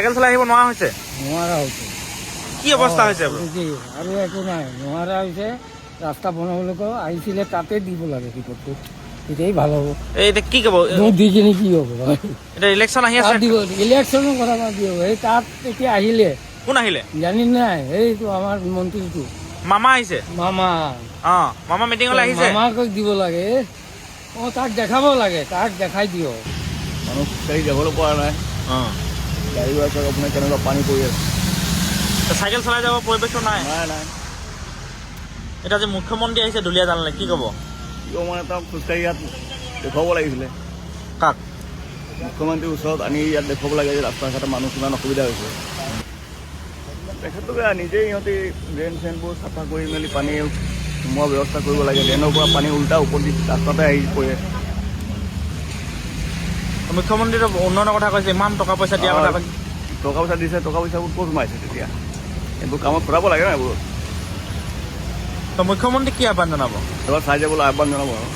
Cycle চলাই আহিব নোৱাৰা হৈছে? নোৱাৰা হৈছে। কি অৱস্থা হৈছে? আৰু একো নাই, নোৱাৰা হৈছে। ৰাস্তা বনাবলৈ কওঁ, আহিছিলে তাতে দিব লাগে টিকটটো, তেতিয়াই ভাল হ'ব। এতিয়া কি ক'ব? মোক দি কিনে কি হ'ব? এতিয়া ইলেকশ্যন আহি আছে। দিব ইলেকশ্যনৰ কথা বাদ দিব। এই তাত এতিয়া আহিলে কোন আহিলে? জানি নাই, এইটো আমাৰ মন্ত্ৰীটো মামা আহিছে। মামা মামা মিটিঙলৈ আহিছে। মামাক দিব লাগে। তাক দেখাব লাগে, তাক দেখাই দিয়ক। মানুহ খোজকাঢ়ি যাবলৈ পৰা নাই। গাড়ী আছে আপোনাৰ কেনেকুৱা পানী পৰি আছে। চাইকেল চলাই যাব পৰিৱেশটো নাই। নাই এতিয়া যে মুখ্যমন্ত্ৰী আহিছে দুলীয়াজানলৈ, কি ক'ব? কিয় মানে তাক খোজকাঢ়ি ইয়াত দেখুৱাব লাগিছিলে। কাক? মুখ্যমন্ত্ৰীৰ ওচৰত আনি ইয়াত দেখুৱাব লাগে যে ৰাস্তা ঘাটে মানুহ কিমান অসুবিধা হৈছে। তেখেতলোকে নিজেই সিহঁতি ড্ৰেইন চেইনবোৰ চাফা কৰি মেলি পানী সোমোৱাৰ ব্যৱস্থা কৰিব লাগে। ড্ৰেইনৰ পৰা পানী উল্টা ওপৰত ৰাস্তাতে আহি পৰে। মুখ্যমন্ত্ৰীটো উন্নয়নৰ কথা কৈছে, ইমান টকা পইচা দিয়াৰ কথা কৈছে। টকা পইচা দিছে, টকা পইচাবোৰ ক'ত সোমাইছে তেতিয়া? এইবোৰ কামত ফুৰাব লাগে ন এইবোৰ। তো মুখ্যমন্ত্ৰী কি আহ্বান জনাব? এবাৰ চাই যাবলৈ আহ্বান জনাব আৰু।